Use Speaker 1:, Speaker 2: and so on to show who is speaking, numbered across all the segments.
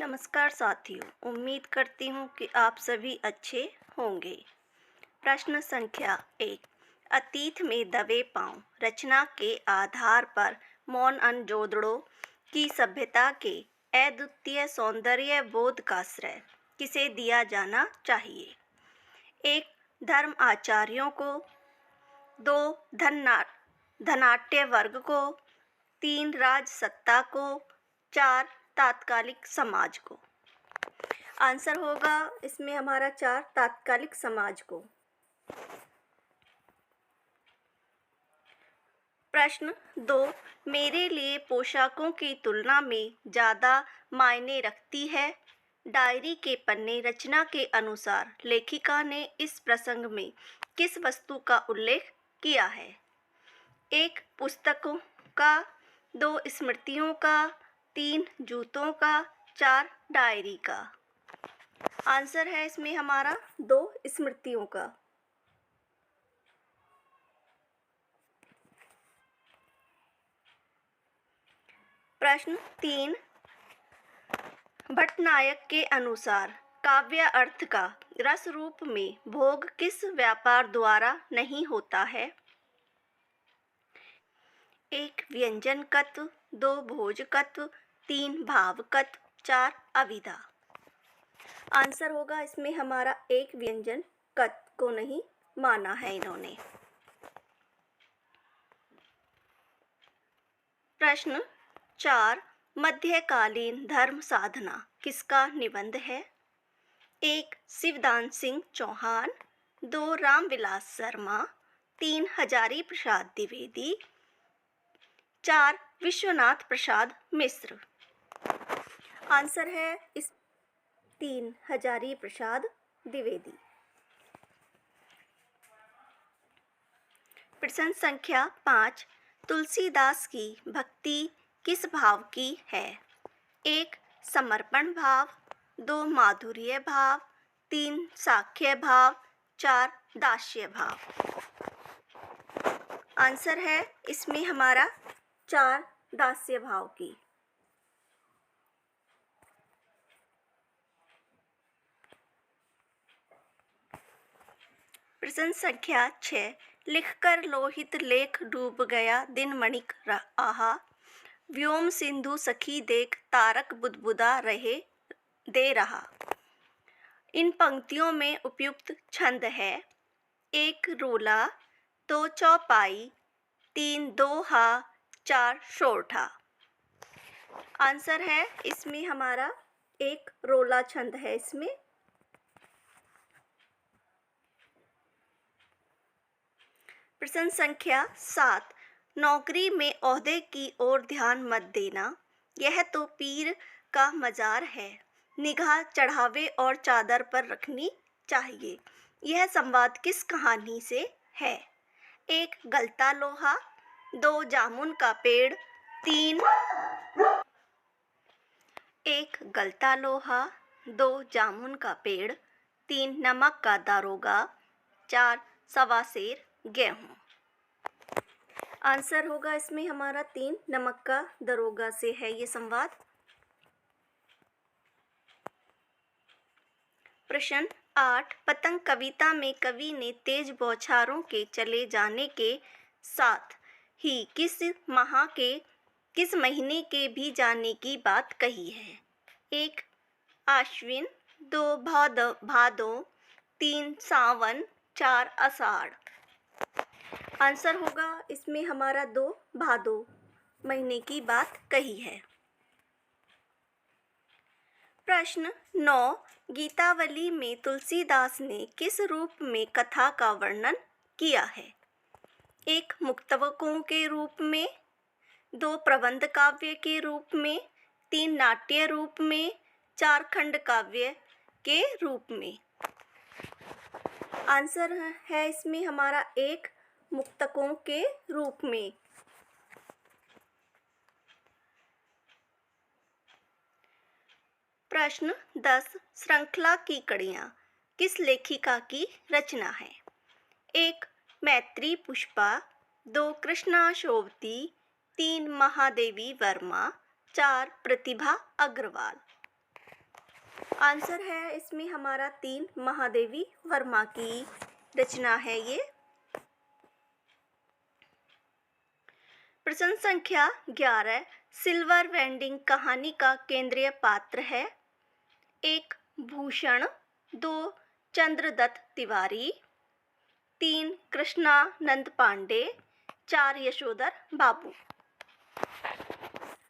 Speaker 1: नमस्कार साथियों, उम्मीद करती हूँ कि आप सभी अच्छे होंगे। प्रश्न संख्या 1। अतीत में दबे पांव रचना के आधार पर मौन जोड़ों की सभ्यता के अद्वितीय सौंदर्य बोध का श्रेय किसे दिया जाना चाहिए? 1. धर्म आचार्यों को, 2. धनाट्य वर्ग को, 3. राज सत्ता को, 4. तात्कालिक समाज को। आंसर होगा इसमें हमारा 4 तात्कालिक समाज को। प्रश्न 2। मेरे लिए पोशाकों की तुलना में ज़्यादा मायने रखती है। डायरी के पन्ने रचना के अनुसार लेखिका ने इस प्रसंग में किस वस्तु का उल्लेख किया है? 1. पुस्तकों का, 2. स्मृतियों का, 3. जूतों का, 4. डायरी का। आंसर है इसमें हमारा 2 स्मृतियों का। प्रश्न 3। भट्टनायक के अनुसार काव्य अर्थ का रस रूप में भोग किस व्यापार द्वारा नहीं होता है? 1. व्यंजनकत्व, 2. भोजकत्व, 3. भावकत्व, 4. अभिधा। आंसर होगा इसमें हमारा 1 व्यंजनकत्व को नहीं माना है इन्होंने। प्रश्न 4। मध्यकालीन धर्म साधना किसका निबंध है? 1. शिवदान सिंह चौहान, 2. रामविलास शर्मा, 3. हजारी प्रसाद द्विवेदी, 4. विश्वनाथ प्रसाद मिश्र। आंसर है इस 3. हजारी प्रसाद द्विवेदी। प्रश्न संख्या 5। तुलसीदास की भक्ति किस भाव की है? 1. समर्पण भाव, 2. माधुर्य भाव, 3. साख्य भाव, 4. दास्य भाव। आंसर है इसमें हमारा 4 दास्य भाव की। प्रश्न संख्या 6। लिखकर लोहित लेख डूब गया दिन मणिक आहा, व्योम सिंधु सखी देख तारक बुदबुदा रहे दे रहा। इन पंक्तियों में उपयुक्त छंद है? 1. रोला, 2. चौपाई, 3. दोहा, 4. सोरठा। आंसर है इसमें हमारा 1 रोला छंद है इसमें। प्रश्न संख्या 7। नौकरी में ओहदे की ओर ध्यान मत देना, यह तो पीर का मजार है, निगाह चढ़ावे और चादर पर रखनी चाहिए। यह संवाद किस कहानी से है? 1. गलता लोहा, 2. जामुन का पेड़, 3 1. गलता लोहा, 2. जामुन का पेड़, 3. नमक का दारोगा, 4. सवा सेर गेहूं। आंसर होगा इसमें हमारा 3 नमक का दरोगा से है ये संवाद। प्रश्न 8। पतंग कविता में कवि ने तेज बौछारों के चले जाने के साथ ही किस महीने के भी जाने की बात कही है? 1. आश्विन, 2. भादो, 3. सावन, 4. आषाढ़। आंसर होगा इसमें हमारा 2 भादो महीने की बात कही है। प्रश्न 9। गीतावली में तुलसीदास ने किस रूप में कथा का वर्णन किया है? 1. मुक्तकों के रूप में, 2. प्रबंध काव्य के रूप में, 3. नाट्य रूप में, 4. खंड काव्य के रूप में। आंसर है इसमें हमारा 1 मुक्तकों के रूप में। प्रश्न 10। श्रृंखला की कड़ियाँ किस लेखिका की रचना है? 1. मैत्री पुष्पा, 2. कृष्णा शोभती, 3. महादेवी वर्मा, 4. प्रतिभा अग्रवाल। आंसर है इसमें हमारा 3, महादेवी वर्मा की रचना है ये। प्रश्न संख्या 11, सिल्वर वेंडिंग कहानी का केंद्रीय पात्र है। 1, भूषण, 2, चंद्रदत्त तिवारी, 3, कृष्णानंद पांडे, 4, यशोधर बाबू।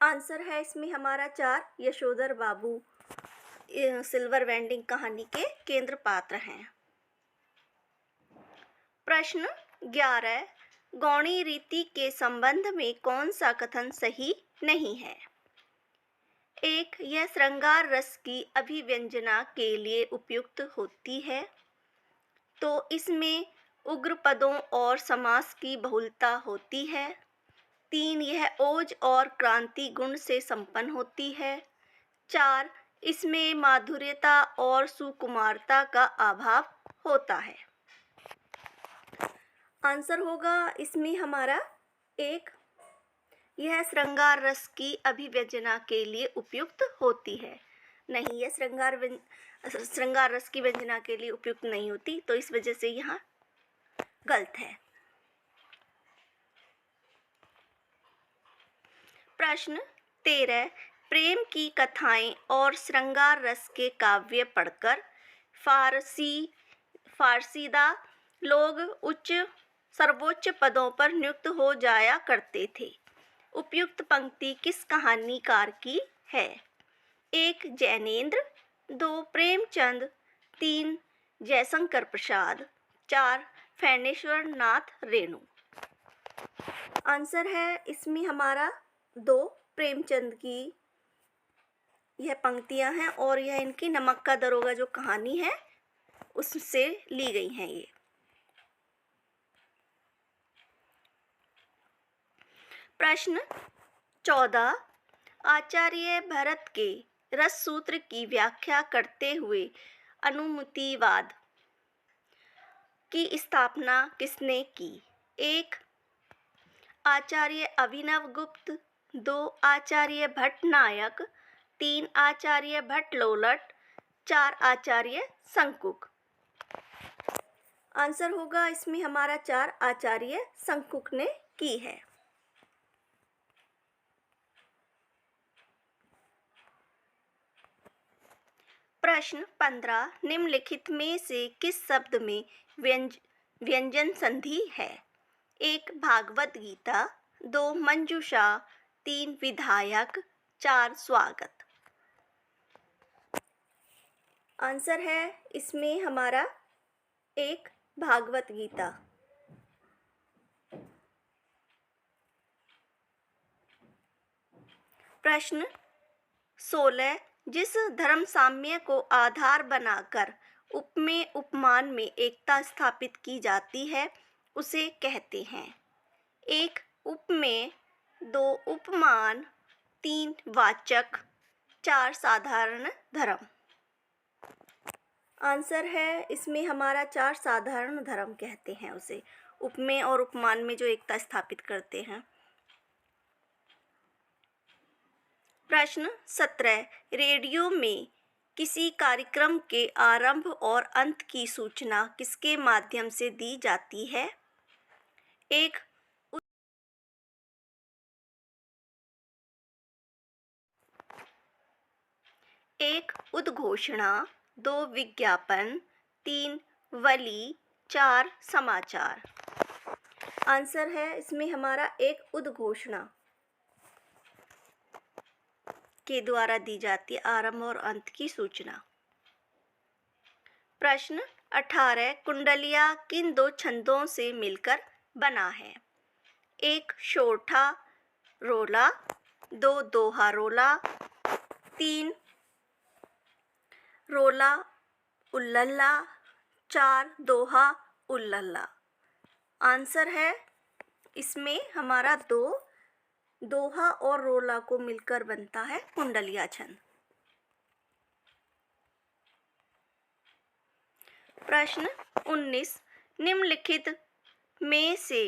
Speaker 1: आंसर है इसमें हमारा 4, यशोधर बाबू सिल्वर वेंडिंग कहानी के केंद्र पात्र हैं। प्रश्न 11, गौणी रीति के संबंध में कौन सा कथन सही नहीं है? 1, यह श्रृंगार रस की अभिव्यंजना के लिए उपयुक्त होती है, तो इसमें उग्र पदों और समास की बहुलता होती है। 3, यह ओज और क्रांति गुण से संपन्न होती है। 4, इसमें माधुर्यता और सुकुमारता का अभाव होता है। आंसर होगा इसमें हमारा 1, यह श्रृंगार रस की अभिव्यंजना के लिए उपयुक्त होती है। नहीं, यह श्रृंगार रस की व्यंजना के लिए उपयुक्त नहीं होती, तो इस वजह से यहाँ गलत है। प्रश्न 13, प्रेम की कथाएं और श्रृंगार रस के काव्य पढ़कर फारसीदा लोग सर्वोच्च पदों पर नियुक्त हो जाया करते थे। उपयुक्त पंक्ति किस कहानीकार की है? 1, जैनेन्द्र, 2, प्रेमचंद, 3, जयशंकर प्रसाद, 4, फणेश्वर नाथ रेणु। आंसर है इसमें हमारा 2, प्रेमचंद की यह पंक्तियां हैं और यह इनकी नमक का दरोगा जो कहानी है उससे ली गई हैं ये। प्रश्न 14, आचार्य भरत के रस सूत्र की व्याख्या करते हुए अनुमितिवाद की स्थापना किसने की? 1, आचार्य अभिनव गुप्त, 2, आचार्य भट्टनायक, 3, आचार्य भट्टलोलट, 4, आचार्य शंकुक। आंसर होगा इसमें हमारा 4, आचार्य शंकुक ने की है। प्रश्न 15, निम्नलिखित में से किस शब्द में व्यंजन संधि है? 1, भागवत गीता, 2, मंजूषा, 3, विधायक, 4, स्वागत। आंसर है इसमें हमारा 1, भागवत गीता। प्रश्न 16, जिस धर्म साम्य को आधार बनाकर उपमेय उपमान में एकता स्थापित की जाती है उसे कहते हैं? 1, उपमेय, 2, उपमान, 3, वाचक, 4, साधारण धर्म। आंसर है इसमें हमारा 4, साधारण धर्म कहते हैं उसे, उपमेय और उपमान में जो एकता स्थापित करते हैं। प्रश्न 17, रेडियो में किसी कार्यक्रम के आरंभ और अंत की सूचना किसके माध्यम से दी जाती है? 1, उद्घोषणा, 2, विज्ञापन, 3, वली, 4, समाचार। आंसर है इसमें हमारा 1, उद्घोषणा के द्वारा दी जाती है आरंभ और अंत की सूचना। प्रश्न 18, कुंडलिया किन 2 छंदों से मिलकर बना है? 1, शोठा रोला, 2, दोहा रोला, 3, रोला उल्लल्ला, 4, दोहा उल्लल्ला। आंसर है इसमें हमारा 2, दोहा और रोला को मिलकर बनता है कुंडलिया छंद। प्रश्न 19, निम्नलिखित में से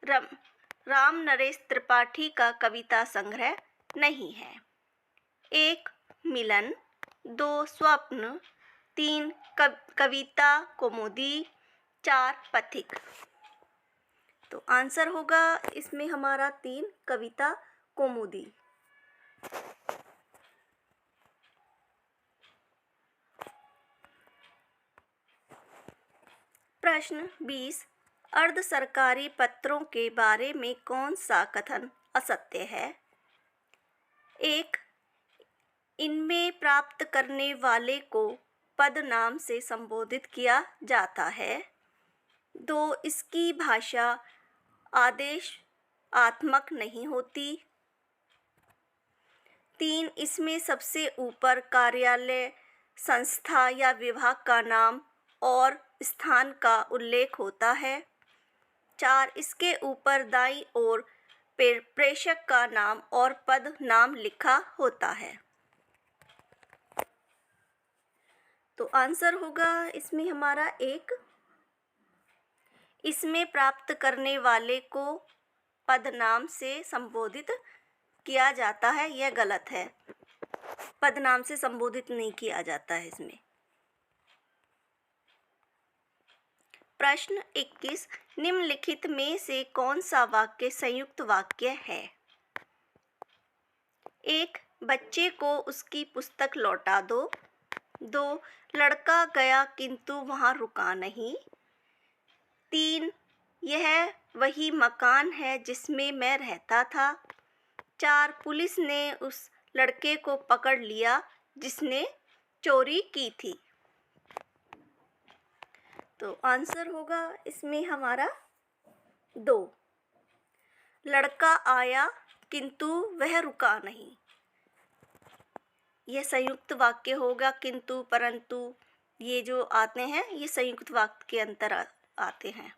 Speaker 1: राम नरेश त्रिपाठी का कविता संग्रह नहीं है? 1, मिलन, 2 स्वप्न, 3 कविता कौमुदी, 4 पथिक। तो आंसर होगा इसमें हमारा 3 कविता कौमुदी। प्रश्न 20, अर्ध सरकारी पत्रों के बारे में कौन सा कथन असत्य है? 1, इनमें प्राप्त करने वाले को पद नाम से संबोधित किया जाता है। 2, इसकी भाषा आदेश आत्मक नहीं होती। 3, इसमें सबसे ऊपर कार्यालय, संस्था या विभाग का नाम और स्थान का उल्लेख होता है। 4, इसके ऊपर दाईं ओर प्रेषक का नाम और पद नाम लिखा होता है। तो आंसर होगा इसमें हमारा 1, इसमें प्राप्त करने वाले को पद नाम से संबोधित किया जाता है। यह गलत है, पद नाम से संबोधित नहीं किया जाता है इसमें। प्रश्न 21, निम्नलिखित में से कौन सा वाक्य संयुक्त वाक्य है? 1, बच्चे को उसकी पुस्तक लौटा दो। 2, लड़का गया किंतु वहाँ रुका नहीं। 3, यह वही मकान है जिसमें मैं रहता था। 4, पुलिस ने उस लड़के को पकड़ लिया जिसने चोरी की थी। तो आंसर होगा इसमें हमारा 2, लड़का आया किंतु वह रुका नहीं। यह संयुक्त वाक्य होगा, किंतु परंतु ये जो आते हैं ये संयुक्त वाक्य के अंतर आते हैं।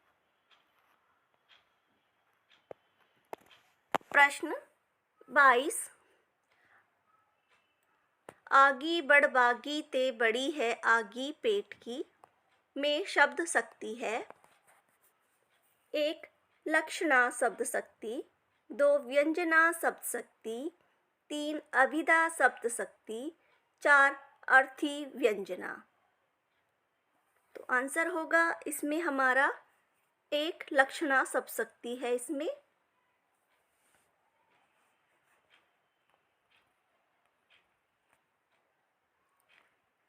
Speaker 1: प्रश्न 22, आगी बड़बागी ते बड़ी है आगी पेट की में शब्द शक्ति है। 1, लक्षणा शब्द शक्ति। 2, व्यंजना शब्द शक्ति। 3, अभिधा शब्द शक्ति। 4, अर्थी व्यंजना। तो आंसर होगा इसमें हमारा 1, लक्षणा शब्द शक्ति है इसमें।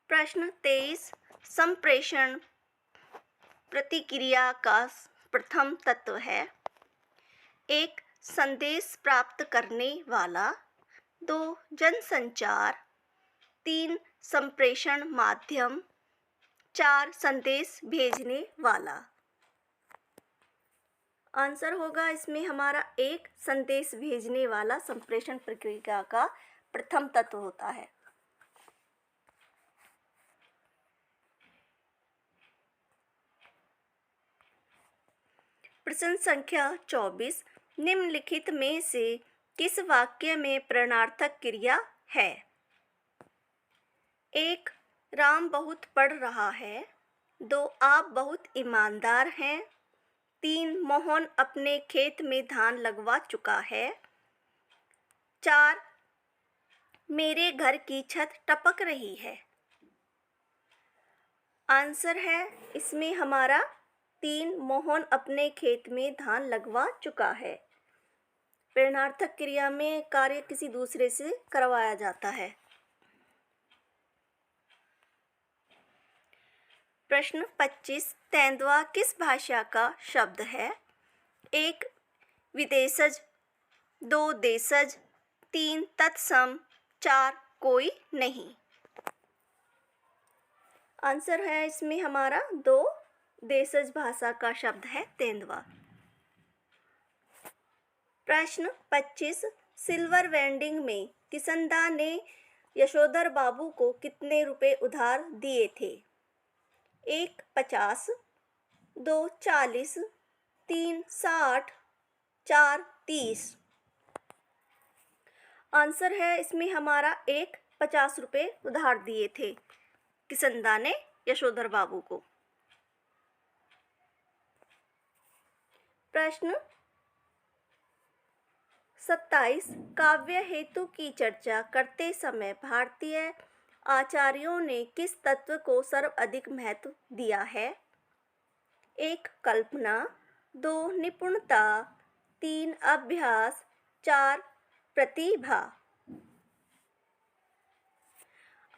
Speaker 1: प्रश्न 23, संप्रेषण प्रतिक्रिया का प्रथम तत्व है। 1, संदेश प्राप्त करने वाला। 2, जनसंचार। 3, संप्रेषण माध्यम। 4, संदेश भेजने वाला। आंसर होगा इसमें हमारा 1, संदेश भेजने वाला संप्रेषण प्रक्रिया का प्रथम तत्व होता है। प्रश्न संख्या 24, निम्नलिखित में से किस वाक्य में प्रश्नार्थक क्रिया है? 1, राम बहुत पढ़ रहा है। 2, आप बहुत ईमानदार हैं। 3, मोहन अपने खेत में धान लगवा चुका है। 4, मेरे घर की छत टपक रही है। आंसर है इसमें हमारा 3, मोहन अपने खेत में धान लगवा चुका है। प्रश्नार्थक क्रिया में कार्य किसी दूसरे से करवाया जाता है। प्रश्न 25, तेंदुआ किस भाषा का शब्द है? 1, विदेशज। 2, देशज। 3, तत्सम। 4, कोई नहीं। आंसर है इसमें हमारा 2, देशज भाषा का शब्द है तेंदुआ। प्रश्न 25, सिल्वर वेंडिंग में किसनदा ने यशोधर बाबू को कितने रुपए उधार दिए थे? 1, 50। 2, 40। 3, 60। 4, 30। आंसर है इसमें हमारा 1, 50 रुपए उधार दिए थे किसनदा ने यशोधर बाबू को। प्रश्न 27, काव्य हेतु की चर्चा करते समय भारतीय आचार्यों ने किस तत्व को सर्वाधिक महत्व दिया है? 1. कल्पना, 2. निपुणता, 3. अभ्यास, 4. प्रतिभा।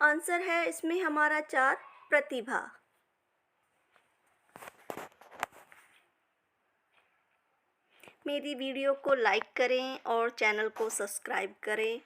Speaker 1: आंसर है इसमें हमारा 4. प्रतिभा। मेरी वीडियो को लाइक करें और चैनल को सब्सक्राइब करें।